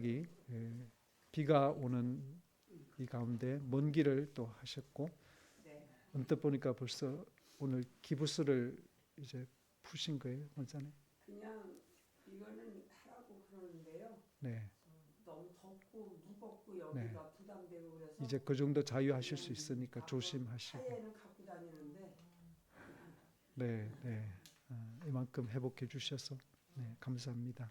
이 비가 오는 이 가운데 먼 길을 또 하셨고 언뜻 보니까 벌써 오늘 기부스를 이제 푸신 거예요, 원장님? 그냥 이거는 하라고 그러는데요. 네, 너무 덥고 무겁고 네. 여기가 부담되고 그래서 이제 그 정도 자유하실 수 그냥 있으니까 갖고 조심하시고. 하에는 갖고 다니는데 네, 네. 이만큼 회복해 주셔서 네, 감사합니다.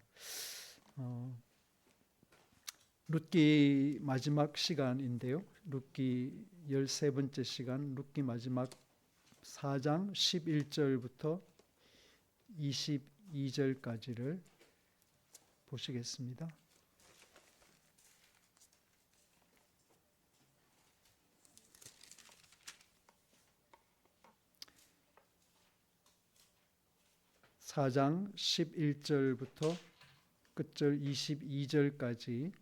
룻기 마지막 시간인데요. 룻기 13번째 시간, 룻기 마지막 4장 11절부터 22절까지를 보시겠습니다. (4장) 11절부터 끝절 22절까지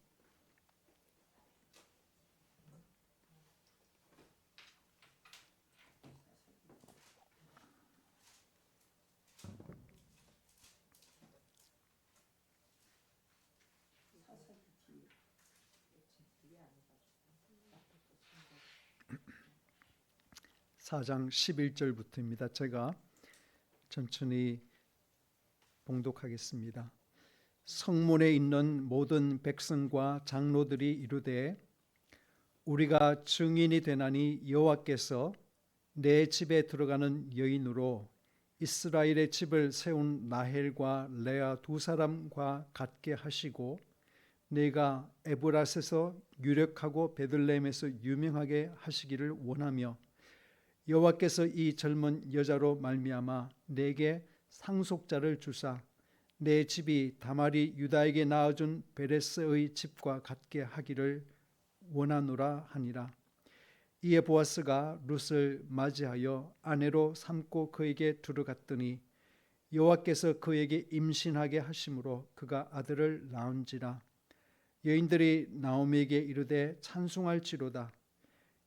(4장) 11절부터입니다. 제가 천천히 봉독하겠습니다. 성문에 있는 모든 백성과 장로들이 이르되 우리가 증인이 되나니 여호와께서 내 집에 들어가는 여인으로 이스라엘의 집을 세운 라헬과 레아 두 사람과 같게 하시고 내가 에브라스에서 유력하고 베들레헴에서 유명하게 하시기를 원하며 여호와께서 이 젊은 여자로 말미암아 내게 상속자를 주사 내 집이 다말이 유다에게 낳아준 베레스의 집과 같게 하기를 원하노라 하니라. 이에 보아스가 룻을 맞이하여 아내로 삼고 그에게 들어갔더니 여호와께서 그에게 임신하게 하심으로 그가 아들을 낳은지라. 여인들이 나오미에게 이르되 찬송할지로다.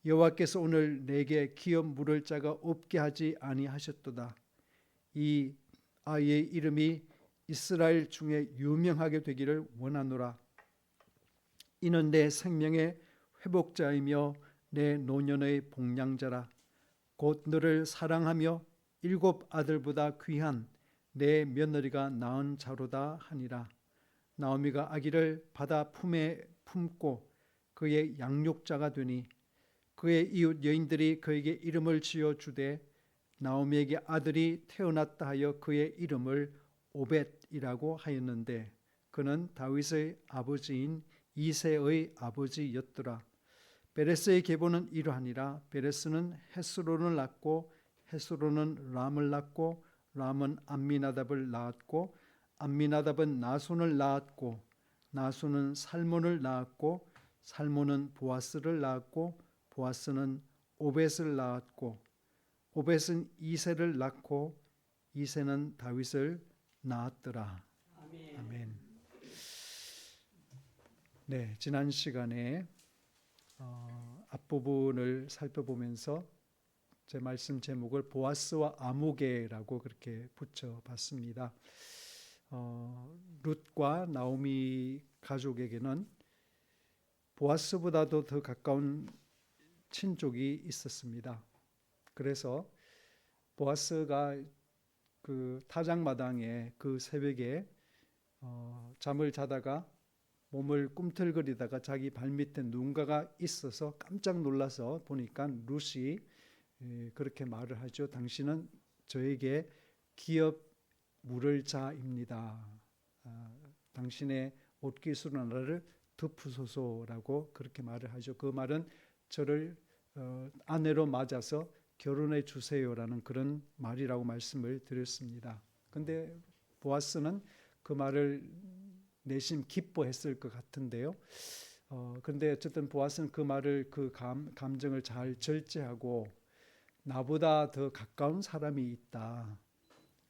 여호와께서 오늘 내게 기업 물을 자가 없게 하지 아니하셨도다. 이 아이의 이름이 이스라엘 중에 유명하게 되기를 원하노라. 이는 내 생명의 회복자이며 내 노년의 복량자라. 곧 너를 사랑하며 7 아들보다 귀한 내 며느리가 낳은 자로다 하니라. 나오미가 아기를 받아 품에 품고 그의 양육자가 되니 그의 이웃 여인들이 그에게 이름을 지어 주되 나오미에게 아들이 태어났다 하여 그의 이름을 오벳이라고 하였는데 그는 다윗의 아버지인 이새의 아버지였더라. 베레스의 계보는 이러하니라. 베레스는 헤스론을 낳고 헤스론은 람을 낳고 람은 암미나답을 낳았고 암미나답은 나손을 낳았고 나손은 살몬을 낳았고 살몬은 보아스를 낳았고 보아스는 오벳을 낳았고 오벳은 이새를 낳고 이새는 다윗을 낳았더라. 아멘. 아멘. 네, 지난 시간에 앞부분을 살펴보면서 제 말씀 제목을 보아스와 아무개라고 그렇게 붙여봤습니다. 룻과 나오미 가족에게는 보아스보다도 더 가까운 친족이 있었습니다. 그래서 보아스가 그 타작마당에 그 새벽에 잠을 자다가 몸을 꿈틀거리다가 자기 발밑에 누군가가 있어서 깜짝 놀라서 보니까 룻이 그렇게 말을 하죠. 당신은 저에게 기업 물을 자입니다. 당신의 옷깃으로 나를 덮으소서라고 그렇게 말을 하죠. 그 말은 저를 아내로 맞아서 결혼해 주세요라는 그런 말이라고 말씀을 드렸습니다. 근데 보아스는 그 말을 내심 기뻐했을 것 같은데요. 그런데 어쨌든 보아스는 그 말을 그 감정을 잘 절제하고 나보다 더 가까운 사람이 있다.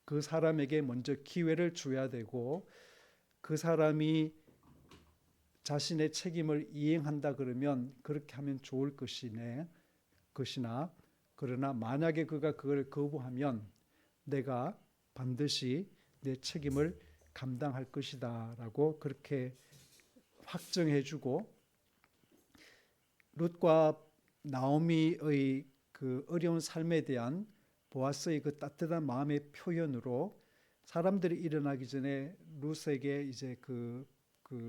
그 사람에게 먼저 기회를 줘야 되고 그 사람이 자신의 책임을 이행한다 그러면 그렇게 하면 좋을 것이나 그러나 만약에 그가 그걸 거부하면 내가 반드시 내 책임을 감당할 것이다 라고 그렇게 확정해주고 룻과 나오미의 그 어려운 삶에 대한 보아스의 그 따뜻한 마음의 표현으로 사람들이 일어나기 전에 룻에게 이제 그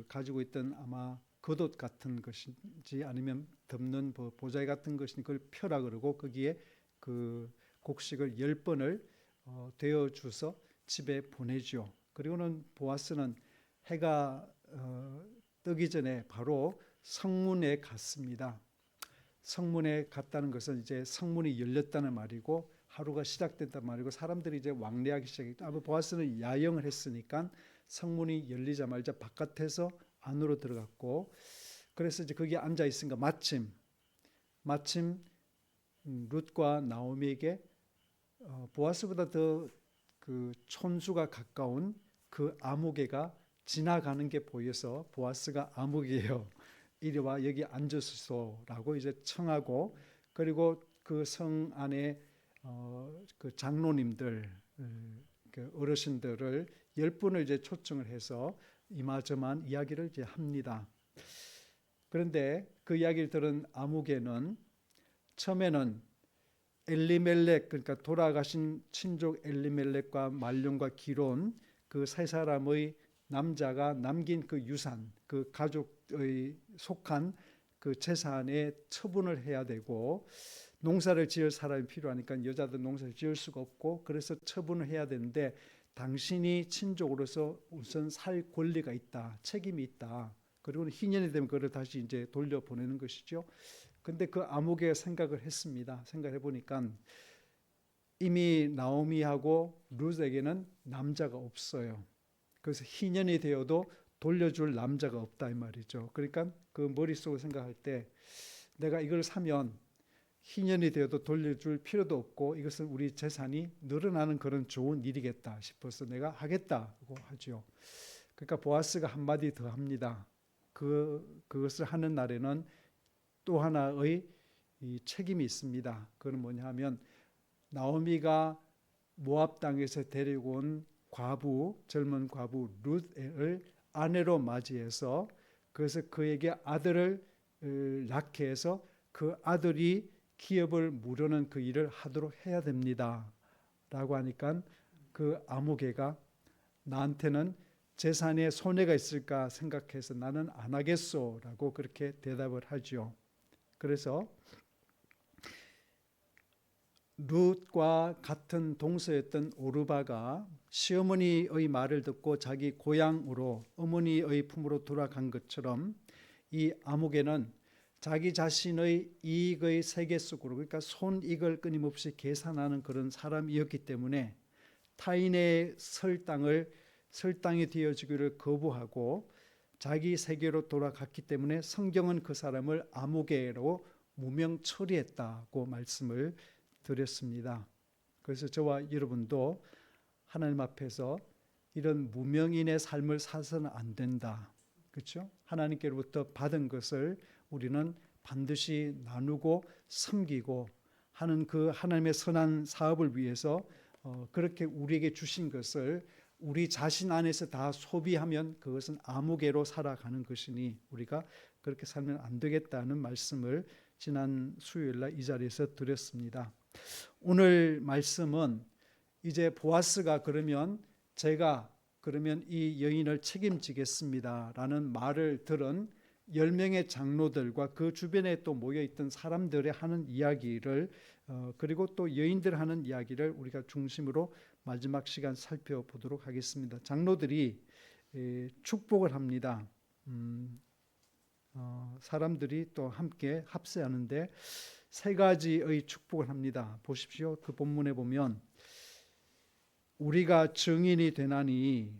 가지고 있던 아마 겉옷 같은 것인지 아니면 덮는 보자기 같은 것인지 그걸 펴라 그러고 거기에 그 곡식을 10번을 되어 주서 집에 보내죠. 그리고는 보아스는 해가 뜨기 전에 바로 성문에 갔습니다. 성문에 갔다는 것은 이제 성문이 열렸다는 말이고 하루가 시작됐단 말이고 사람들이 이제 왕래하기 시작했죠. 아마 보아스는 야영을 했으니까 성문이 열리자마자 바깥에서 안으로 들어갔고 그래서 이제 거기에 앉아 있으니까 마침 룻과 나오미에게 보아스보다 더 그 촌수가 가까운 그 아무개가 지나가는 게 보여서 보아스가 아무개요. 이리 와 여기 앉으소서라고 이제 청하고 그리고 그 성 안에 그 장로님들 그 어르신들을 10분을 이제 초청을 해서 이마저만 이야기를 이제 합니다. 그런데 그 이야기를 들은 아무개는 처음에는 엘리멜렉 그러니까 돌아가신 친족 엘리멜렉과 말론과 기론 그 세 사람의 남자가 남긴 그 유산 그 가족의 속한 그 재산에 처분을 해야 되고 농사를 지을 사람이 필요하니까 여자들 농사를 지을 수가 없고 그래서 처분을 해야 되는데 당신이 친족으로서 우선 살 권리가 있다, 책임이 있다. 그리고 희년이 되면 그를 다시 이제 돌려보내는 것이죠. 근데 그 아무개가 생각을 했습니다. 생각해 보니까 이미 나오미하고 룻에게는 남자가 없어요. 그래서 희년이 되어도 돌려줄 남자가 없다 이 말이죠. 그러니까 그 머릿속으로 생각할 때 내가 이걸 사면 희년이 되어도 돌려줄 필요도 없고 이것은 우리 재산이 늘어나는 그런 좋은 일이겠다 싶어서 내가 하겠다고 하죠. 그러니까 보아스가 한마디 더 합니다. 그것을 하는 날에는 또 하나의 이 책임이 있습니다. 그건 뭐냐 하면 나오미가 모압 땅에서 데리고 온 젊은 과부 룻을 아내로 맞이해서 그래서 그에게 아들을 낳게 해서 그 아들이 기업을 무르는 그 일을 하도록 해야 됩니다. 라고 하니까 그 아무개가 나한테는 재산에 손해가 있을까 생각해서 나는 안 하겠소 라고 그렇게 대답을 하죠. 그래서 룻과 같은 동서였던 오르바가 시어머니의 말을 듣고 자기 고향으로 어머니의 품으로 돌아간 것처럼 이 아무개는 자기 자신의 이익의 세계 속으로 그러니까 손익을 끊임없이 계산하는 그런 사람이었기 때문에 타인의 설당이 되어지기를 거부하고 자기 세계로 돌아갔기 때문에 성경은 그 사람을 아무개로 무명 처리했다고 말씀을 드렸습니다. 그래서 저와 여러분도 하나님 앞에서 이런 무명인의 삶을 사서는 안 된다. 그렇죠? 하나님께로부터 받은 것을 우리는 반드시 나누고 섬기고 하는 그 하나님의 선한 사업을 위해서 그렇게 우리에게 주신 것을 우리 자신 안에서 다 소비하면 그것은 아무개로 살아가는 것이니 우리가 그렇게 살면 안 되겠다는 말씀을 지난 수요일 날 이 자리에서 드렸습니다. 오늘 말씀은 이제 보아스가 그러면 제가 그러면 이 여인을 책임지겠습니다 라는 말을 들은 10명의 장로들과 그 주변에 또 모여있던 사람들의 하는 이야기를 그리고 또 여인들 하는 이야기를 우리가 중심으로 마지막 시간 살펴보도록 하겠습니다. 장로들이 축복을 합니다. 사람들이 또 함께 합세하는데 세 가지의 축복을 합니다. 보십시오. 그 본문에 보면 우리가 증인이 되나니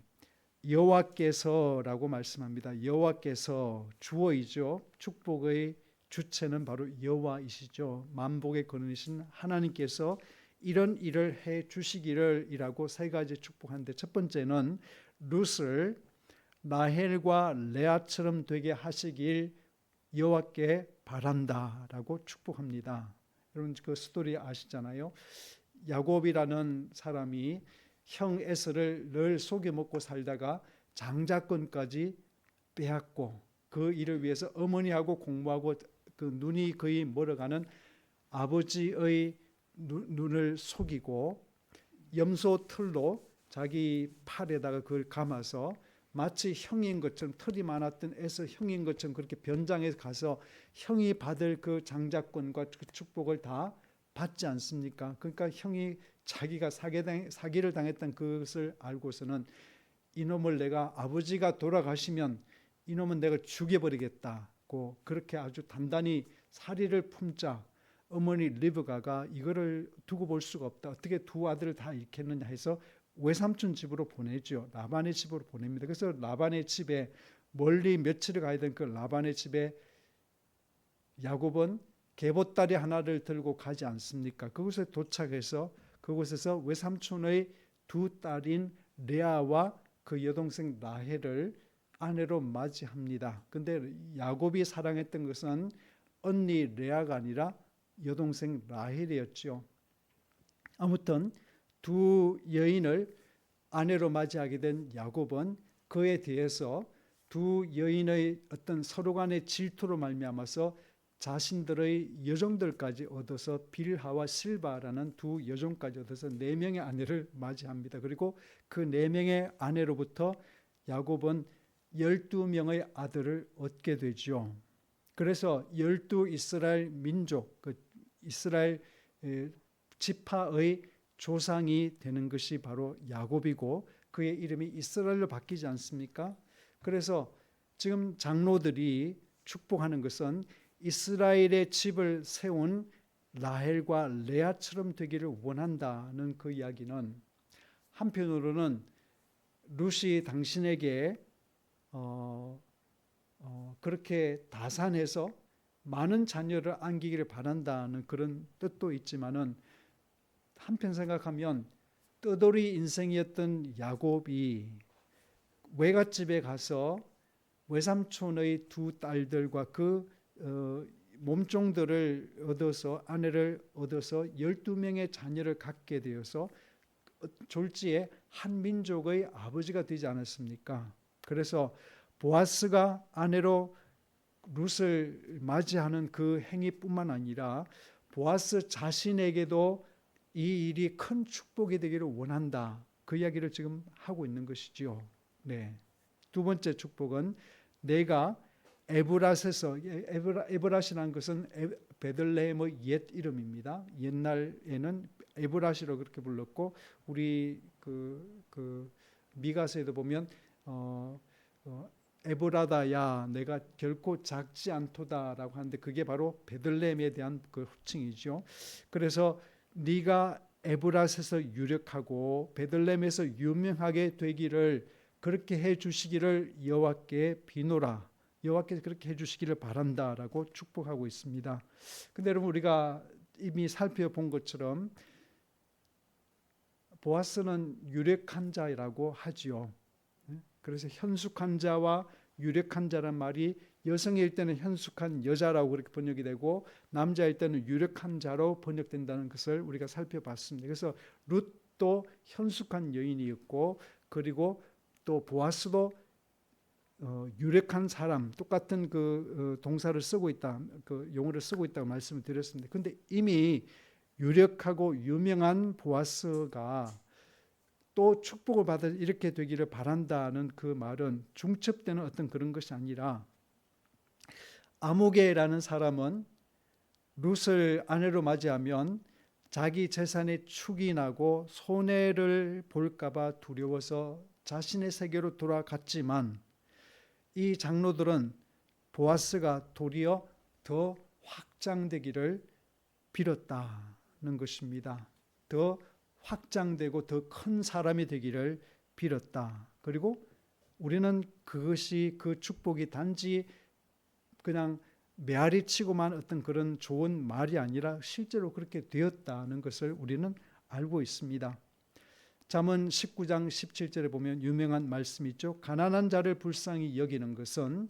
여호와께서라고 말씀합니다. 여호와께서 주어이죠. 축복의 주체는 바로 여호와이시죠. 만복의 근원이신 하나님께서 이런 일을 해 주시기를 이라고 세 가지 축복하는데 첫 번째는 룻을 라헬과 레아처럼 되게 하시길 여호와께 바란다라고 축복합니다. 여러분 그 스토리 아시잖아요. 야곱이라는 사람이 형 에서를 늘 속여 먹고 살다가 장자권까지 빼앗고 그 일을 위해서 어머니하고 공모하고 그 눈이 거의 멀어가는 아버지의 눈을 속이고 염소 털로 자기 팔에다가 그걸 감아서 마치 형인 것처럼, 털이 많았던 에서 형인 것처럼 그렇게 변장해서 가서 형이 받을 그 장자권과 그 축복을 다 받지 않습니까? 그러니까 형이 자기가 사기를 당했던 그것을 알고서는 이놈을 내가, 아버지가 돌아가시면 이놈은 내가 죽여버리겠다고 그렇게 아주 단단히 사리를 품자 어머니 리브가가 이거를 두고 볼 수가 없다. 어떻게 두 아들을 다 잃겠느냐 해서 외삼촌 집으로 보내죠. 라반의 집으로 보냅니다. 그래서 라반의 집에, 멀리 며칠을 가야 되는 그 라반의 집에 야곱은 계보다리 하나를 들고 가지 않습니까? 그곳에 도착해서 그곳에서 외삼촌의 두 딸인 레아와 그 여동생 라헬을 아내로 맞이합니다. 근데 야곱이 사랑했던 것은 언니 레아가 아니라 여동생 라헬이었죠. 아무튼 두 여인을 아내로 맞이하게 된 야곱은 그에 대해서 두 여인의 어떤 서로 간의 질투로 말미암아서 자신들의 여종들까지 얻어서 빌하와 실바라는 두 여종까지 얻어서 4명의 아내를 맞이합니다. 그리고 그 4명의 아내로부터 야곱은 12명의 아들을 얻게 되죠. 그래서 12 이스라엘 민족, 그 이스라엘 지파의 조상이 되는 것이 바로 야곱이고 그의 이름이 이스라엘로 바뀌지 않습니까? 그래서 지금 장로들이 축복하는 것은 이스라엘의 집을 세운 라헬과 레아처럼 되기를 원한다는 그 이야기는, 한편으로는 룻이 당신에게 그렇게 다산해서 많은 자녀를 안기기를 바란다는 그런 뜻도 있지만은, 한편 생각하면 떠돌이 인생이었던 야곱이 외갓집에 가서 외삼촌의 두 딸들과 그 몸종들을 얻어서, 아내를 얻어서 12명의 자녀를 갖게 되어서 졸지에 한 민족의 아버지가 되지 않았습니까? 그래서 보아스가 아내로 룻을 맞이하는 그 행위뿐만 아니라 보아스 자신에게도 이 일이 큰 축복이 되기를 원한다. 그 이야기를 지금 하고 있는 것이지요. 네. 두 번째 축복은 내가 에브랏에서, 에브랏이라는 것은 베들레헴의 옛 이름입니다. 옛날에는 에브랏이라고 그렇게 불렀고, 우리 그 미가서에도 보면 에브라다야 내가 결코 작지 않도다라고 하는데 그게 바로 베들레헴에 대한 그 호칭이죠. 그래서 네가 에브랏에서 유력하고 베들레헴에서 유명하게 되기를, 그렇게 해 주시기를 여호와께 비노라, 여호와께서 그렇게 해 주시기를 바란다라고 축복하고 있습니다. 근데 여러분, 우리가 이미 살펴본 것처럼 보아스는 유력한 자라고 하지요. 그래서 현숙한 자와 유력한 자란 말이 여성일 때는 현숙한 여자라고 그렇게 번역이 되고 남자일 때는 유력한 자로 번역된다는 것을 우리가 살펴봤습니다. 그래서 룻도 현숙한 여인이었고, 그리고 또 보아스도 유력한 사람, 똑같은 그 동사를 쓰고 있다, 그 용어를 쓰고 있다고 말씀을 드렸습니다. 근데 이미 유력하고 유명한 보아스가 또 축복을 받아 이렇게 되기를 바란다는 그 말은 중첩되는 어떤 그런 것이 아니라, 아무개라는 사람은 룻을 아내로 맞이하면 자기 재산에 축이 나고 손해를 볼까봐 두려워서 자신의 세계로 돌아갔지만, 이 장로들은 보아스가 도리어 더 확장되기를 빌었다는 것입니다. 더 확장되고 더 큰 사람이 되기를 빌었다. 그리고 우리는 그것이, 그 축복이 단지 그냥 메아리 치고만 어떤 그런 좋은 말이 아니라 실제로 그렇게 되었다는 것을 우리는 알고 있습니다. 잠언 19장 17절에 보면 유명한 말씀이 있죠. 가난한 자를 불쌍히 여기는 것은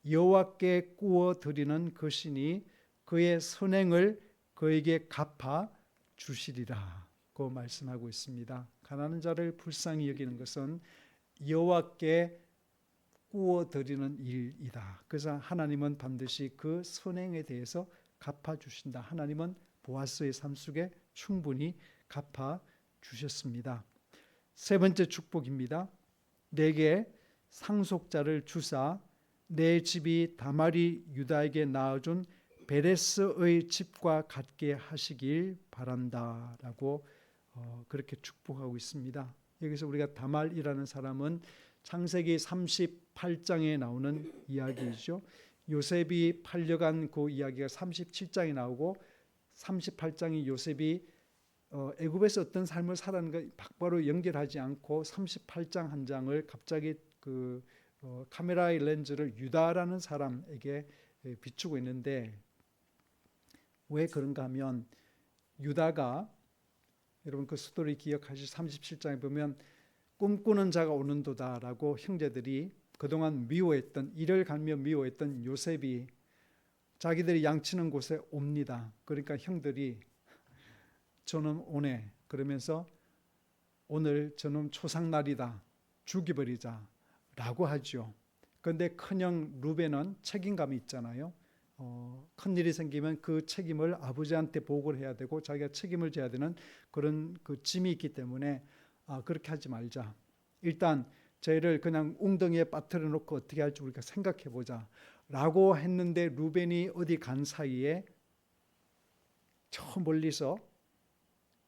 여호와께 구워 드리는 것이니 그의 선행을 그에게 갚아 주시리라 고 말씀하고 있습니다. 가난한 자를 불쌍히 여기는 것은 여호와께 꾸어 드리는 일이다. 그래서 하나님은 반드시 그 선행에 대해서 갚아 주신다. 하나님은 보아스의 삶 속에 충분히 갚아 주셨습니다. 세 번째 축복입니다. 내게 상속자를 주사 내 집이 다말이 유다에게 낳아준 베레스의 집과 같게 하시길 바란다라고 그렇게 축복하고 있습니다. 여기서 우리가 다말이라는 사람은 창세기 38장에 나오는 이야기이죠. 요셉이 팔려간 그 이야기가 37장에 나오고 38장이 요셉이 애굽에서 어떤 삶을 살아가는 거 바로 연결하지 않고 38장 한 장을 갑자기 그 카메라의 렌즈를 유다라는 사람에게 비추고 있는데 왜 그런가 하면 유다가 여러분 그 스토리 기억하시 37장에 보면 꿈꾸는 자가 오는도다라고 형제들이 그동안 미워했던 이를 갈며 미워했던 요셉이 자기들이 양치는 곳에 옵니다. 그러니까 형들이 저놈 오네 그러면서 오늘 저놈 초상날이다 죽여버리자 라고 하죠. 그런데 큰형 루벤은 책임감이 있잖아요. 큰일이 생기면 그 책임을 아버지한테 보고를 해야 되고 자기가 책임을 져야 되는 그런 그 짐이 있기 때문에 그렇게 하지 말자. 일단 쟤를 그냥 웅덩이에 빠뜨려 놓고 어떻게 할지 우리가 생각해 보자 라고 했는데 루벤이 어디 간 사이에 저 멀리서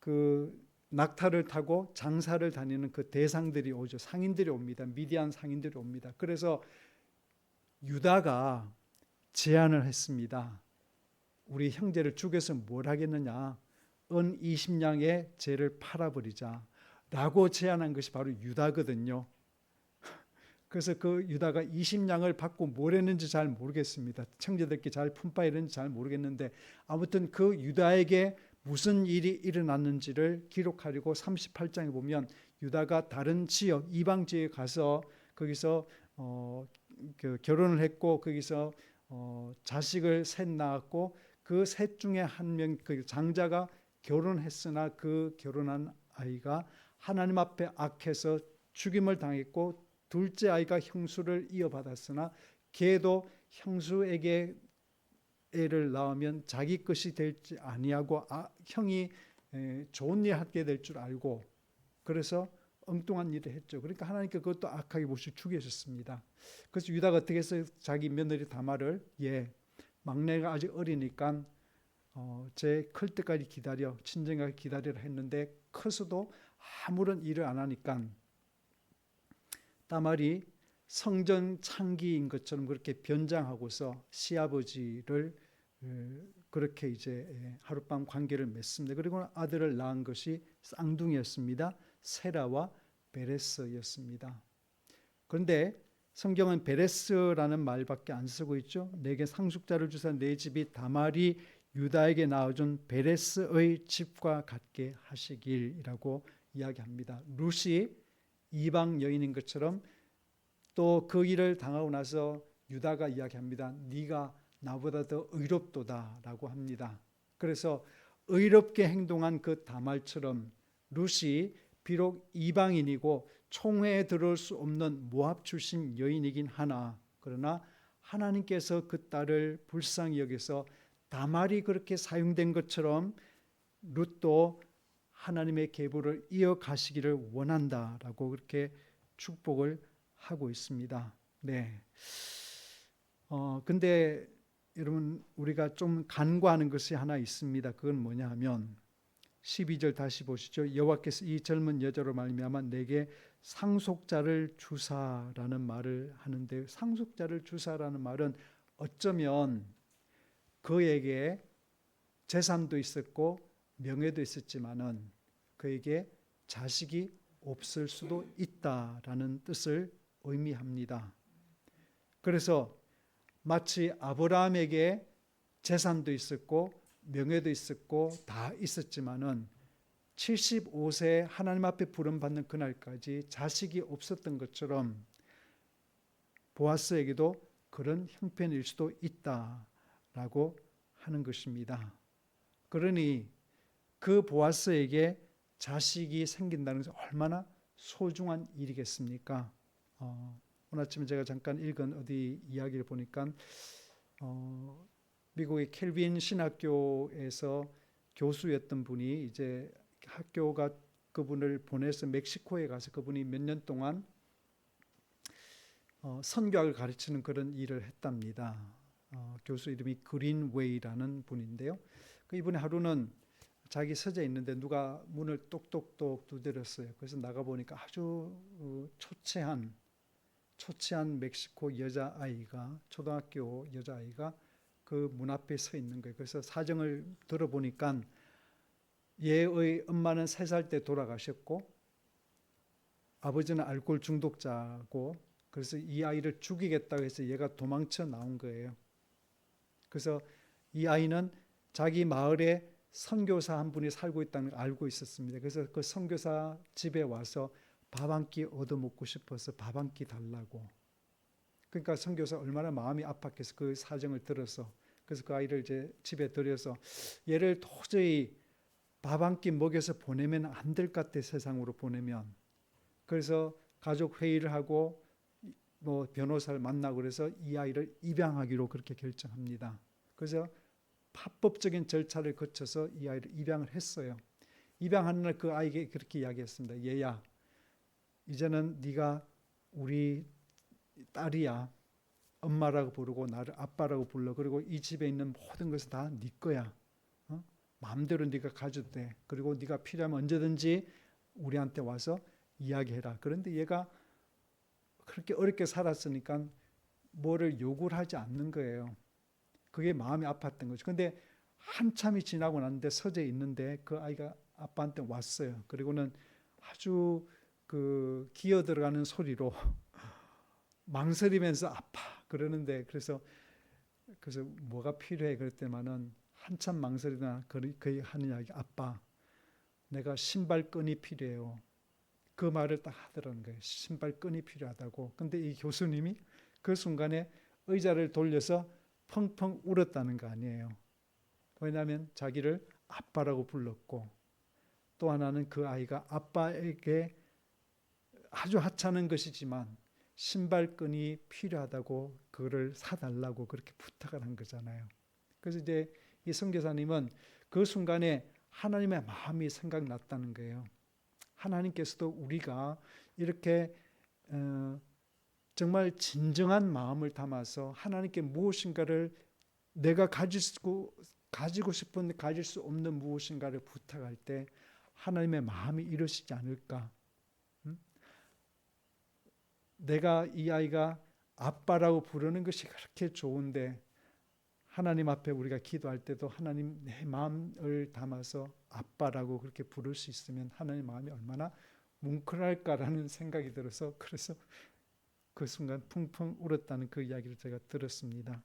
그 낙타를 타고 장사를 다니는 그 대상들이 오죠. 상인들이 옵니다. 미디안 상인들이 옵니다. 그래서 유다가 제안을 했습니다. 우리 형제를 죽여서 뭘 하겠느냐? 은 20냥의 죄를 팔아버리자 라고 제안한 것이 바로 유다거든요. 그래서 그 유다가 20냥을 받고 뭘 했는지 잘 모르겠습니다. 형제들께 잘 품바이랬는지 잘 모르겠는데 아무튼 그 유다에게 무슨 일이 일어났는지를 기록하려고 38장에 보면 유다가 다른 지역 이방 지역에 가서 거기서 결혼을 했고 거기서 자식을 셋 낳았고 그 셋 중에 한 명 그 장자가 결혼했으나 그 결혼한 아이가 하나님 앞에 악해서 죽임을 당했고 둘째 아이가 형수를 이어받았으나 걔도 형수에게 애를 낳으면 자기 것이 될지 아니하고 형이 좋은 일 하게 될 줄 알고 그래서 엉뚱한 일을 했죠. 그러니까 하나님께 그것도 악하게 보시 죽이셨습니다. 그래서 유다가 어떻게 해서 자기 며느리 다말을 막내가 아직 어리니까 제 클 때까지 기다려 친정까지 기다리라 했는데 커서도 아무런 일을 안 하니까 다말이 성전 창기인 것처럼 그렇게 변장하고서 시아버지를 그렇게 이제 하룻밤 관계를 맺습니다. 그리고 아들을 낳은 것이 쌍둥이였습니다. 세라와 베레스였습니다. 그런데 성경은 베레스라는 말밖에 안 쓰고 있죠. 내게 상속자를 주사 내 집이 다말이 유다에게 낳아준 베레스의 집과 같게 하시길이라고 이야기합니다. 룻이 이방 여인인 것처럼 또 그 일을 당하고 나서 유다가 이야기합니다. 네가 나보다 더 의롭도다라고 합니다. 그래서 의롭게 행동한 그 다말처럼 룻이 비록 이방인이고 총회에 들어올 수 없는 모압 출신 여인이긴 하나 그러나 하나님께서 그 딸을 불쌍히 여겨서 다말이 그렇게 사용된 것처럼 룻도 하나님의 계보를 이어가시기를 원한다라고 그렇게 축복을 하고 있습니다. 네. 근데 여러분 우리가 좀 간과하는 것이 하나 있습니다. 그건 뭐냐 하면 12절 다시 보시죠. 여호와께서 이 젊은 여자로 말미암아 내게 상속자를 주사라는 말을 하는데 상속자를 주사라는 말은 어쩌면 그에게 재산도 있었고 명예도 있었지만은 그에게 자식이 없을 수도 있다라는 뜻을 의미합니다. 그래서 마치 아브라함에게 재산도 있었고 명예도 있었고 다 있었지만은 75세 하나님 앞에 부름받는 그날까지 자식이 없었던 것처럼 보아스에게도 그런 형편일 수도 있다라고 하는 것입니다. 그러니 그 보아스에게 자식이 생긴다는 것은 얼마나 소중한 일이겠습니까? 오늘 아침에 제가 잠깐 읽은 어디 이야기를 보니까 미국의 켈빈 신학교에서 교수였던 분이 이제 학교가 그분을 보내서 멕시코에 가서 그분이 몇 년 동안 선교학을 가르치는 그런 일을 했답니다. 교수 이름이 그린웨이라는 분인데요. 그 이분이 하루는 자기 서재 있는데 누가 문을 똑똑똑 두드렸어요. 그래서 나가 보니까 아주 초췌한 멕시코 여자아이가, 초등학교 여자아이가 그 문 앞에 서 있는 거예요. 그래서 사정을 들어보니까 얘의 엄마는 3살 때 돌아가셨고 아버지는 알코올 중독자고, 그래서 이 아이를 죽이겠다고 해서 얘가 도망쳐 나온 거예요. 그래서 이 아이는 자기 마을에 선교사 한 분이 살고 있다는 걸 알고 있었습니다. 그래서 그 선교사 집에 와서 밥 한 끼 얻어먹고 싶어서 밥 한 끼 달라고. 그러니까 선교사 얼마나 마음이 아팠겠어. 그 사정을 들어서. 그래서 그 아이를 이제 집에 들여서 얘를 도저히 밥 한 끼 먹여서 보내면 안 될 것 같아, 세상으로 보내면. 그래서 가족 회의를 하고 뭐 변호사를 만나고 그래서 이 아이를 입양하기로 그렇게 결정합니다. 그래서 합법적인 절차를 거쳐서 이 아이를 입양을 했어요. 입양하는 날 그 아이에게 그렇게 이야기했습니다. 얘야, 이제는 네가 우리 딸이야. 엄마라고 부르고 나를 아빠라고 불러. 그리고 이 집에 있는 모든 것은 다 네 거야. 마음대로 네가 가져도 돼. 그리고 네가 필요하면 언제든지 우리한테 와서 이야기해라. 그런데 얘가 그렇게 어렵게 살았으니까 뭐를 요구를 하지 않는 거예요. 그게 마음이 아팠던 거죠. 근데 한참이 지나고 났는데 서재에 있는데 그 아이가 아빠한테 왔어요. 그리고는 아주 그 기어 들어가는 소리로 망설이면서 아빠 그러는데, 그래서 뭐가 필요해 그랬더니만은 한참 망설이다 거의 하는 이야기, 아빠 내가 신발끈이 필요해요. 그 말을 딱 하더라는 거예요. 신발끈이 필요하다고. 근데 이 교수님이 그 순간에 의자를 돌려서 펑펑 울었다는 거 아니에요. 왜냐하면 자기를 아빠라고 불렀고, 또 하나는 그 아이가 아빠에게 아주 하찮은 것이지만 신발끈이 필요하다고 그거를 사달라고 그렇게 부탁을 한 거잖아요. 그래서 이제 이 선교사님은 그 순간에 하나님의 마음이 생각났다는 거예요. 하나님께서도 우리가 이렇게 정말 진정한 마음을 담아서 하나님께 무엇인가를 내가 가지고 싶은 가질 수 없는 무엇인가를 부탁할 때 하나님의 마음이 이러시지 않을까. 내가 이 아이가 아빠라고 부르는 것이 그렇게 좋은데 하나님 앞에 우리가 기도할 때도 하나님 내 마음을 담아서 아빠라고 그렇게 부를 수 있으면 하나님 마음이 얼마나 뭉클할까라는 생각이 들어서, 그래서 그 순간 풍풍 울었다는 그 이야기를 제가 들었습니다.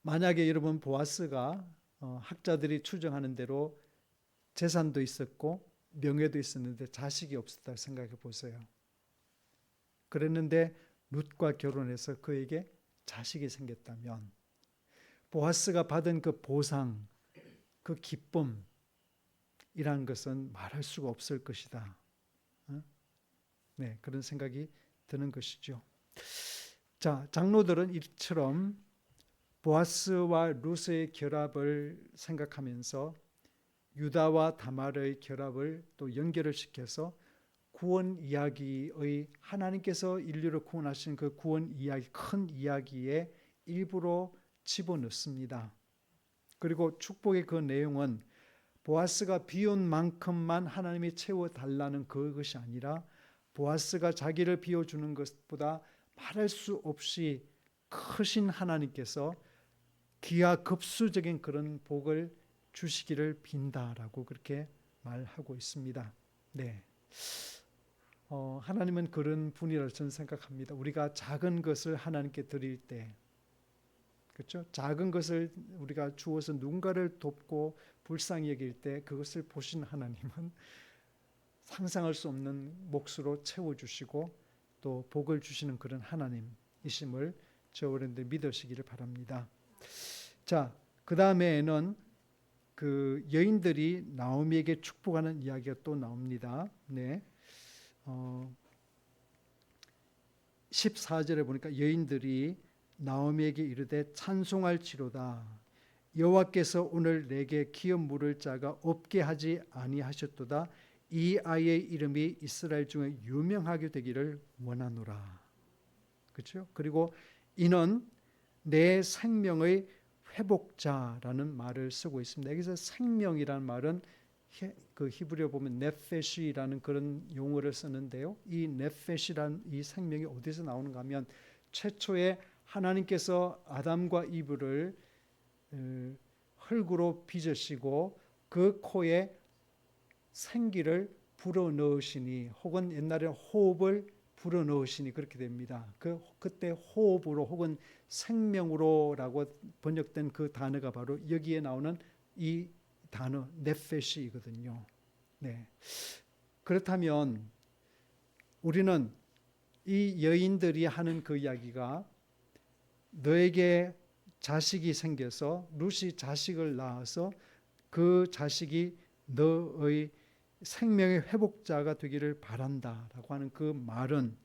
만약에 여러분 보아스가 학자들이 추정하는 대로 재산도 있었고 명예도 있었는데 자식이 없었다 생각해 보세요. 그랬는데 룻과 결혼해서 그에게 자식이 생겼다면 보아스가 받은 그 보상, 그 기쁨이라는 것은 말할 수가 없을 것이다. 네, 그런 생각이 드는 것이죠. 자, 장로들은 이처럼 보아스와 룻의 결합을 생각하면서 유다와 다말의 결합을 또 연결을 시켜서 구원 이야기의 하나님께서 인류를 구원하신 그 구원 이야기, 큰 이야기의 일부로 집어넣습니다. 그리고 축복의 그 내용은 보아스가 비운 만큼만 하나님이 채워달라는 그것이 아니라 보아스가 자기를 비워주는 것보다 말할 수 없이 크신 하나님께서 기하급수적인 그런 복을 주시기를 빈다라고 그렇게 말하고 있습니다. 네. 하나님은 그런 분이라고 저는 생각합니다. 우리가 작은 것을 하나님께 드릴 때, 그렇죠? 작은 것을 우리가 주어서 누군가를 돕고 불쌍히 여길 때 그것을 보신 하나님은 상상할 수 없는 몫으로 채워주시고 또 복을 주시는 그런 하나님이심을 저여러분들 믿으시기를 바랍니다. 자, 그 다음에는 그 여인들이 나오미에게 축복하는 이야기가 또 나옵니다. 네. 14절에 보니까 여인들이 나오미에게 이르되 찬송할지로다. 여호와께서 오늘 내게 기업 물을 자가 없게 하지 아니하셨도다. 이 아이의 이름이 이스라엘 중에 유명하게 되기를 원하노라. 그렇죠? 그리고 이는 내 생명의 회복자라는 말을 쓰고 있습니다. 여기서 생명이라는 말은 그 히브리어 보면 네페시라는 그런 용어를 쓰는데요. 이 네페시라는 이 생명이 어디서 나오는가 하면 최초에 하나님께서 아담과 이브를 흙으로 빚으시고 그 코에 생기를 불어넣으시니 혹은 옛날에 호흡을 불어넣으시니 그렇게 됩니다. 그때 호흡으로 혹은 생명으로라고 번역된 그 단어가 바로 여기에 나오는 이 단어 네페시이거든요. 네. 그렇다면 우리는 이 여인들이 하는 그 이야기가 너에게 자식이 생겨서 룻이 자식을 낳아서 그 자식이 너의 생명의 회복자가 되기를 바란다라고 하는 그 말은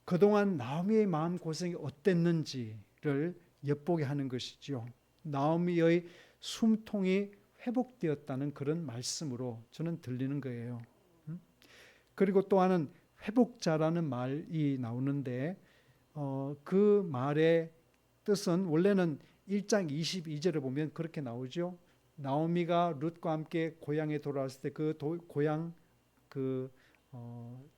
그동안 나오미의 마음고생이 어땠는지를 엿보게 하는 것이죠. 나오미의 숨통이 회복되었다는 그런 말씀으로 저는 들리는 거예요. 그리고 또 하나는 회복자라는 말이 나오는데 그 말의 뜻은 원래는 1장 22절에 보면 그렇게 나오죠. 나오미가 룻과 함께 고향에 돌아왔을 때 그 고향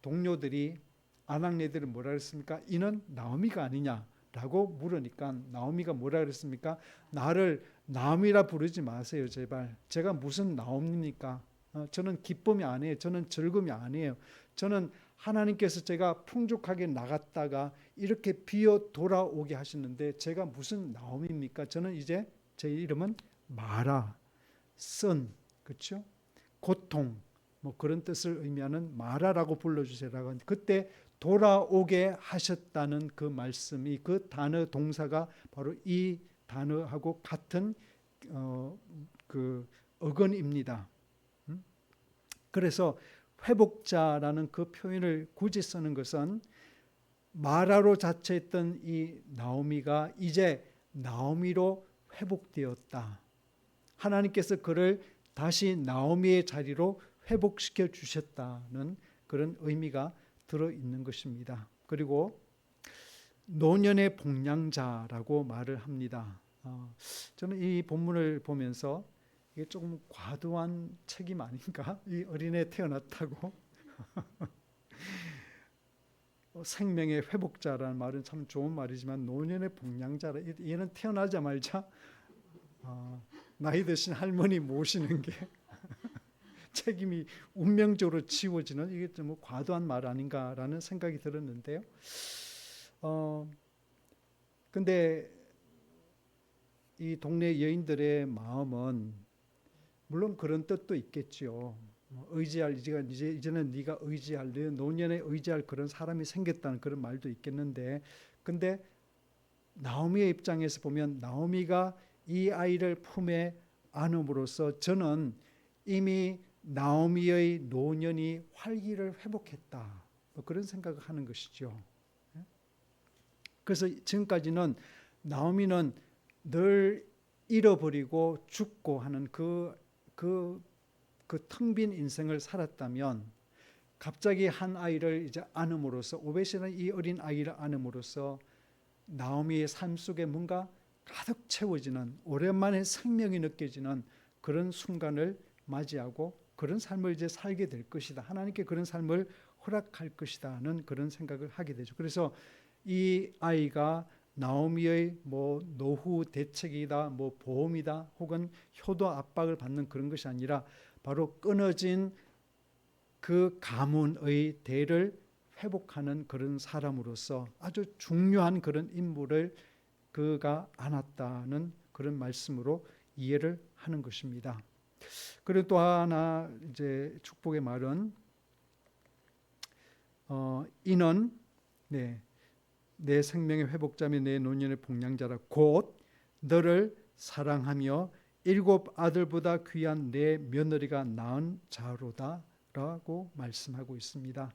동료들이 아낙네들이 뭐라 그랬습니까? 이는 나오미가 아니냐라고 물으니까 나오미가 뭐라 그랬습니까? 나를 나오미라 부르지 마세요, 제발. 제가 무슨 나오미입니까? 저는 기쁨이 아니에요. 저는 즐거움이 아니에요. 저는 하나님께서 제가 풍족하게 나갔다가 이렇게 비어 돌아오게 하시는데 제가 무슨 나오미입니까? 저는 이제 제 이름은 마라, 선, 그렇죠? 고통, 뭐 그런 뜻을 의미하는 마라라고 불러주세요라고 하는데 그때 돌아오게 하셨다는 그 말씀이 그 단어 동사가 바로 이 단어하고 같은 그 어근입니다. 그래서 회복자라는 그 표현을 굳이 쓰는 것은 마라로 자처했던 이 나오미가 이제 나오미로 회복되었다. 하나님께서 그를 다시 나오미의 자리로 회복시켜 주셨다는 그런 의미가 들어있는 것입니다. 그리고 노년의 복량자라고 말을 합니다. 저는 이 본문을 보면서 이게 조금 과도한 책임 아닌가? 이 어린애 태어났다고 생명의 회복자라는 말은 참 좋은 말이지만 노년의 복량자라 얘는 태어나자마자 나이 드신 할머니 모시는 게 책임이 운명적으로 지워지는 이게 좀 과도한 말 아닌가라는 생각이 들었는데요. 근데 이 동네 여인들의 마음은 물론 그런 뜻도 있겠죠. 의지할 이제는 네가 의지할 노년에 의지할 그런 사람이 생겼다는 그런 말도 있겠는데, 근데 나오미의 입장에서 보면 나오미가 이 아이를 품에 안음으로써 저는 이미 나오미의 노년이 활기를 회복했다. 뭐 그런 생각을 하는 것이죠. 그래서 지금까지는 나오미는 늘 잃어버리고 죽고 하는 그 텅 빈 인생을 살았다면 갑자기 한 아이를 이제 안음으로써 오벳이라는 이 어린 아이를 안음으로써 나오미의 삶 속에 뭔가 가득 채워지는 오랜만에 생명이 느껴지는 그런 순간을 맞이하고 그런 삶을 이제 살게 될 것이다. 하나님께 그런 삶을 허락할 것이다는 그런 생각을 하게 되죠. 그래서 이 아이가 나오미의 뭐 노후 대책이다, 뭐 보험이다, 혹은 효도 압박을 받는 그런 것이 아니라 바로 끊어진 그 가문의 대를 회복하는 그런 사람으로서 아주 중요한 그런 임무를 그가 안았다는 그런 말씀으로 이해를 하는 것입니다. 그리고 또 하나 이제 축복의 말은 이는 내 생명의 회복자며 내 노년의 복량자라 곧 너를 사랑하며 7 아들보다 귀한 내 며느리가 낳은 자로다라고 말씀하고 있습니다.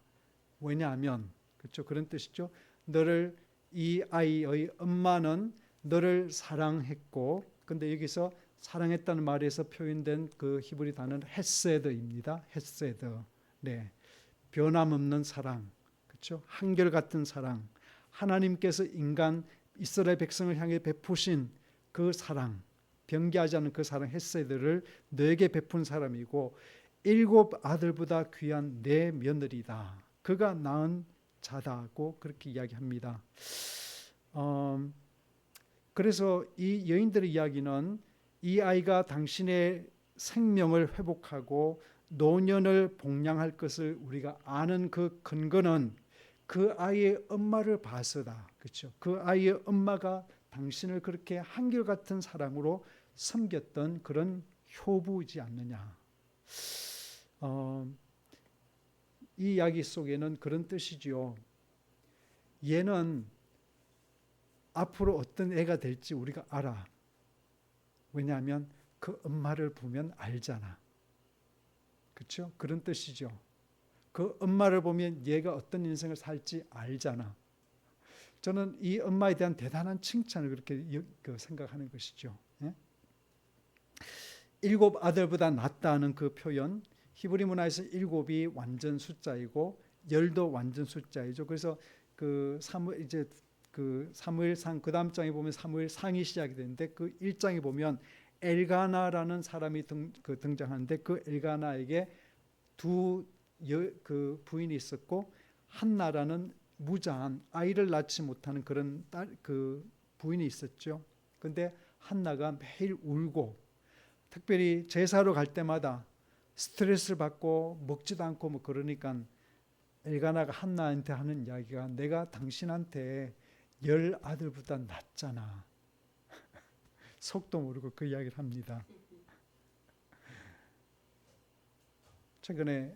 왜냐하면 그렇죠, 그런 뜻이죠. 너를 이 아이의 엄마는 너를 사랑했고, 근데 여기서 사랑했다는 말에서 표현된 그 히브리 단어는 헤세드입니다. 헤세드. 네. 변함없는 사랑. 그렇죠? 한결같은 사랑. 하나님께서 이스라엘 백성을 향해 베푸신 그 사랑, 변개하지 않는 그 사랑 헤세드를 너에게 베푼 사람이고 7 아들보다 귀한 내 며느리다. 그가 낳은 자다고 그렇게 이야기합니다. 그래서 이 여인들의 이야기는 이 아이가 당신의 생명을 회복하고 노년을 복양할 것을 우리가 아는 그 근거는 그 아이의 엄마를 봐서다. 그렇죠? 그 아이의 엄마가 당신을 그렇게 한결같은 사랑으로 섬겼던 그런 효부이지 않느냐. 이 이야기 속에는 그런 뜻이지요. 얘는 앞으로 어떤 애가 될지 우리가 알아. 왜냐하면 그 엄마를 보면 알잖아. 그렇죠? 그런 뜻이죠. 그 엄마를 보면 얘가 어떤 인생을 살지 알잖아. 저는 이 엄마에 대한 대단한 칭찬을 그렇게 생각하는 것이죠. 7 아들보다 낫다는 그 표현, 히브리 문화에서 7이 완전 숫자이고 10도 완전 숫자이죠. 그래서 그 사무엘상 그 다음 장에 보면 사무엘상이 시작이 되는데 그 1장에 보면 엘가나라는 사람이 등장하는데 그 엘가나에게 그 부인이 있었고 한나라는 무자한 아이를 낳지 못하는 그런 그 부인이 있었죠. 근데 한나가 매일 울고 특별히 제사로 갈 때마다 스트레스를 받고 먹지도 않고 뭐 그러니까 엘가나가 한나한테 하는 이야기가 내가 당신한테 10 아들보다 낫잖아. 속도 모르고 그 이야기를 합니다. 최근에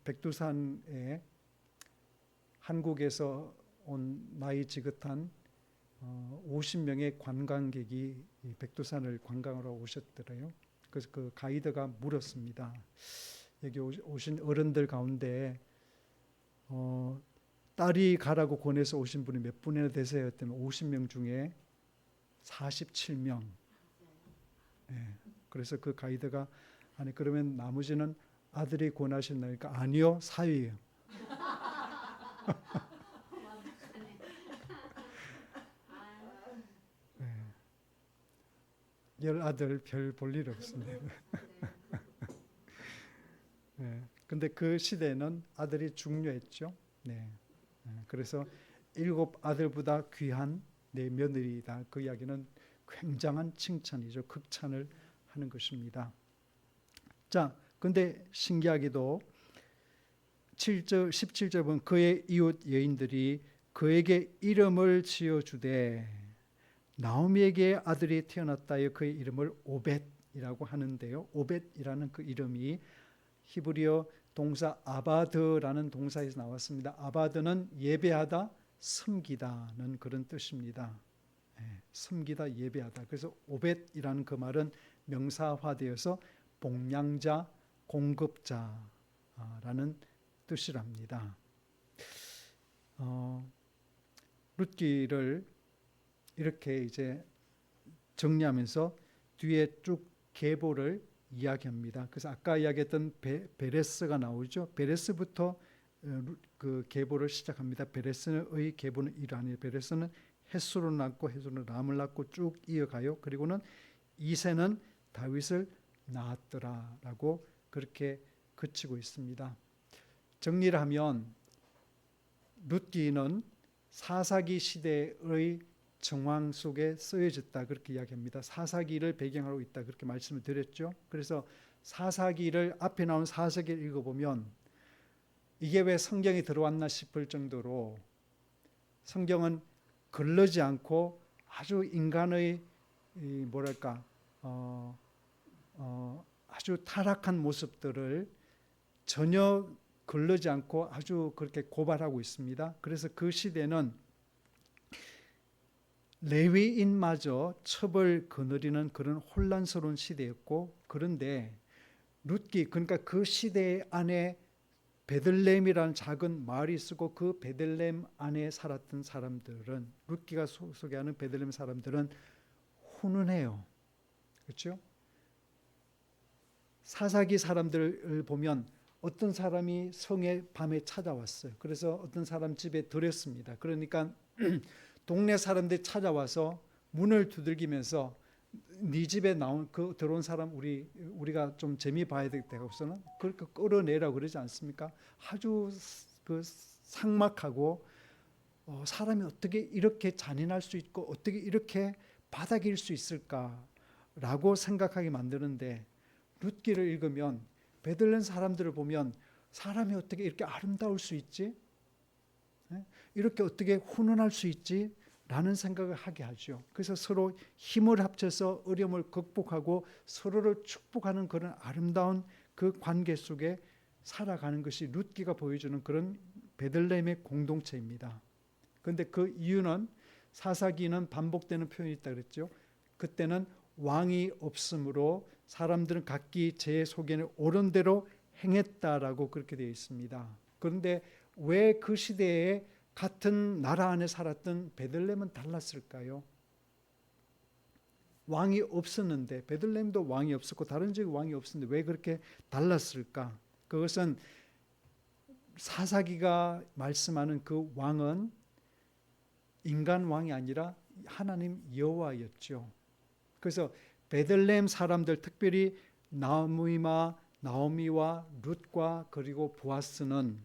백두산에 한국에서 온 나이 지긋한 50명의 관광객이 백두산을 관광하러 오셨더래요. 그래서 그 가이드가 물었습니다. 여기 오신 어른들 가운데 딸이 가라고 권해서 오신 분이 몇 분이나 되세요? 했더니 50명 중에 47명. 네. 그래서 그 가이드가 아니 그러면 나머지는 아들이 권하신다니까 아니요 사위예요. 네. 10 아들 별 볼 일 없습니다. 네. 근데 그 시대에는 아들이 중요했죠. 네. 그래서 7 아들보다 귀한 내 며느리다. 그 이야기는 굉장한 칭찬이죠. 극찬을 하는 것입니다. 자, 근데 신기하게도 17절 보면 그의 이웃 여인들이 그에게 이름을 지어주되 나오미에게 아들이 태어났다여 그의 이름을 오벳이라고 하는데요. 오벳이라는 그 이름이 히브리어 동사 아바드라는 동사에서 나왔습니다. 아바드는 예배하다, 섬기다는 그런 뜻입니다. 섬기다, 예배하다. 그래서 오벳이라는 그 말은 명사화되어서 복량자, 공급자라는 뜻이랍니다. 룻기를 이렇게 이제 정리하면서 뒤에 쭉 계보를 이야기합니다. 그래서 아까 이야기했던 베레스가 나오죠. 베레스부터 그 계보를 시작합니다. 베레스의 계보는 이러하니 베레스는 헷수를 낳고 헷수는 람을 낳고 쭉 이어가요. 그리고는 이새는 다윗을 낳았더라라고 그렇게 그치고 있습니다. 정리를 하면 룻기는 사사기 시대의 정황 속에 쓰여졌다 그렇게 이야기합니다. 사사기를 배경으로 있다 그렇게 말씀을 드렸죠. 그래서 사사기를 앞에 나온 사사기를 읽어보면 이게 왜 성경에 들어왔나 싶을 정도로 성경은 걸르지 않고 아주 인간의 뭐랄까 아주 타락한 모습들을 전혀 걸르지 않고 아주 그렇게 고발하고 있습니다. 그래서 그 시대는 레위인마저 첩을 거느리는 그런 혼란스러운 시대였고 그런데 룻기 그러니까 그 시대 안에 베들레헴이라는 작은 마을이 있었고 그 베들레헴 안에 살았던 사람들은, 룻기가 소개하는 베들레헴 사람들은 훈훈해요. 그렇죠? 사사기 사람들을 보면 어떤 사람이 성에 밤에 찾아왔어요. 그래서 어떤 사람 집에 들였습니다. 그러니까 동네 사람들이 찾아와서 문을 두들기면서 네 집에 들어온 사람 우리가 좀 재미 봐야 되겠다고서는 그렇게 끌어내라고 그러지 않습니까? 아주 그 삭막하고 사람이 어떻게 이렇게 잔인할 수 있고 어떻게 이렇게 바닥일 수 있을까라고 생각하게 만드는데, 룻기를 읽으면 베들레헴 사람들을 보면 사람이 어떻게 이렇게 아름다울 수 있지? 이렇게 어떻게 훈훈할 수 있지? 라는 생각을 하게 하죠. 그래서 서로 힘을 합쳐서 어려움을 극복하고 서로를 축복하는 그런 아름다운 그 관계 속에 살아가는 것이 룻기가 보여주는 그런 베들레헴의 공동체입니다. 그런데 그 이유는, 사사기는 반복되는 표현이 있다 그랬죠. 그때는 왕이 없으므로 사람들은 각기 제 소견에 옳은 대로 행했다라고 그렇게 되어 있습니다. 그런데 왜 그 시대에 같은 나라 안에 살았던 베들레헴은 달랐을까요? 왕이 없었는데, 베들레헴도 왕이 없었고 다른 지역에 왕이 없었는데 왜 그렇게 달랐을까? 그것은 사사기가 말씀하는 그 왕은 인간 왕이 아니라 하나님 여호와였죠. 그래서 베들레헴 사람들, 특별히 나오미와 룻과 그리고 보아스는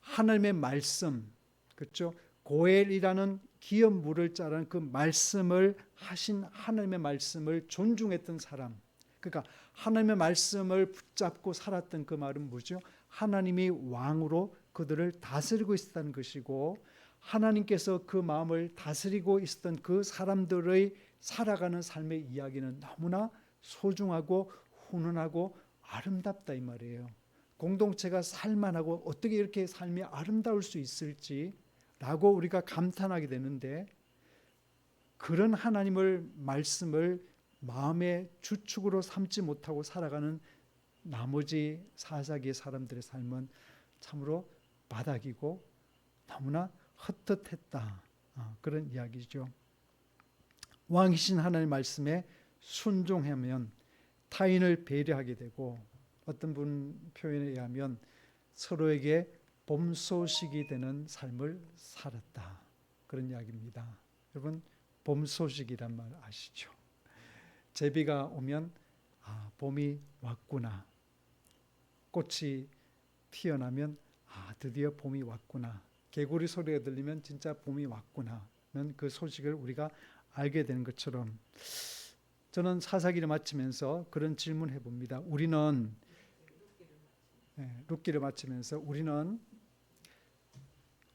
하나님의 말씀, 그렇죠? 고엘이라는 기업 물을 자라는 그 말씀을 하신 하나님의 말씀을 존중했던 사람. 그러니까 하나님의 말씀을 붙잡고 살았던 그 말은 뭐죠? 하나님이 왕으로 그들을 다스리고 있었다는 것이고, 하나님께서 그 마음을 다스리고 있었던 그 사람들의 살아가는 삶의 이야기는 너무나 소중하고 훈훈하고 아름답다 이 말이에요. 공동체가 살만하고 어떻게 이렇게 삶이 아름다울 수 있을지라고 우리가 감탄하게 되는데, 그런 하나님을 말씀을 마음의 주축으로 삼지 못하고 살아가는 나머지 사사기의 사람들의 삶은 참으로 바닥이고 너무나 헛헛했다, 그런 이야기죠. 왕이신 하나님의 말씀에 순종하면 타인을 배려하게 되고, 어떤 분 표현에 의하면 서로에게 봄소식이 되는 삶을 살았다, 그런 이야기입니다. 여러분, 봄소식이란 말 아시죠? 제비가 오면 봄이 왔구나, 꽃이 피어나면 드디어 봄이 왔구나, 개구리 소리가 들리면 진짜 봄이 왔구나 는 그 소식을 우리가 알게 되는 것처럼, 저는 사사기를 마치면서 그런 질문을 해봅니다. 룻기를 마치면서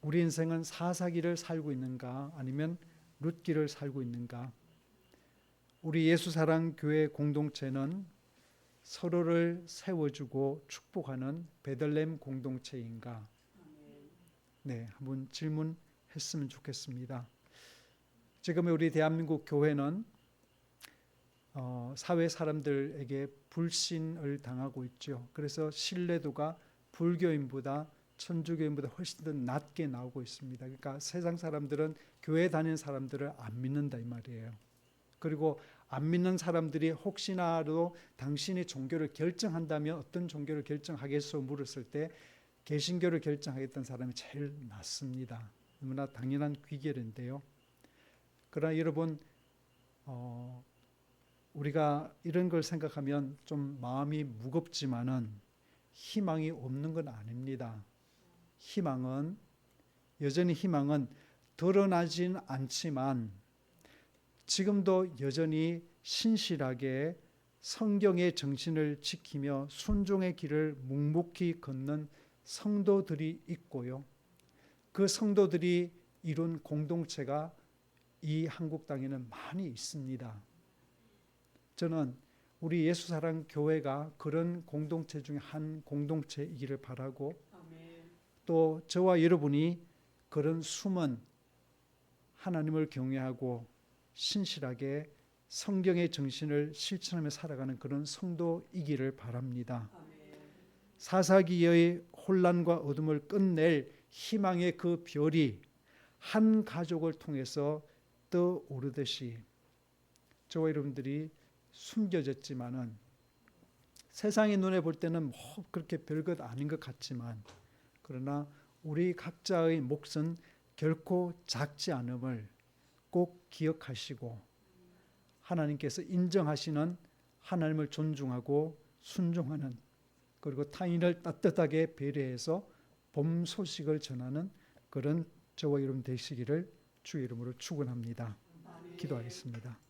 우리 인생은 사사기를 살고 있는가 아니면 룻기를 살고 있는가? 우리 예수사랑교회 공동체는 서로를 세워주고 축복하는 베들레헴 공동체인가? 네, 한번 질문했으면 좋겠습니다. 지금 우리 대한민국 교회는 사회 사람들에게 불신을 당하고 있죠. 그래서 신뢰도가 불교인보다 천주교인보다 훨씬 더 낮게 나오고 있습니다. 그러니까 세상 사람들은 교회 다니는 사람들을 안 믿는다 이 말이에요. 그리고 안 믿는 사람들이 혹시나도 당신이 종교를 결정한다면 어떤 종교를 결정하겠소 물었을 때 개신교를 결정하겠다는 사람이 제일 많습니다. 너무나 당연한 귀결인데요. 그러나 여러분, 우리가 이런 걸 생각하면 좀 마음이 무겁지만은 희망이 없는 건 아닙니다. 여전히 희망은 드러나진 않지만 지금도 여전히 신실하게 성경의 정신을 지키며 순종의 길을 묵묵히 걷는 성도들이 있고요. 그 성도들이 이룬 공동체가 이 한국 땅에는 많이 있습니다. 저는 우리 예수사랑 교회가 그런 공동체 중에 한 공동체이기를 바라고, 또 저와 여러분이 그런 숨은 하나님을 경외하고 신실하게 성경의 정신을 실천하며 살아가는 그런 성도이기를 바랍니다. 사사기의 혼란과 어둠을 끝낼 희망의 그 별이 한 가족을 통해서 떠오르듯이 저와 여러분들이 숨겨졌지만은 세상의 눈에 볼 때는 뭐 그렇게 별것 아닌 것 같지만 그러나 우리 각자의 몫은 결코 작지 않음을 꼭 기억하시고 하나님께서 인정하시는 하나님을 존중하고 순종하는 그리고 타인을 따뜻하게 배려해서 봄 소식을 전하는 그런 저와 여러분 되시기를 주의 이름으로 축원합니다. 기도하겠습니다.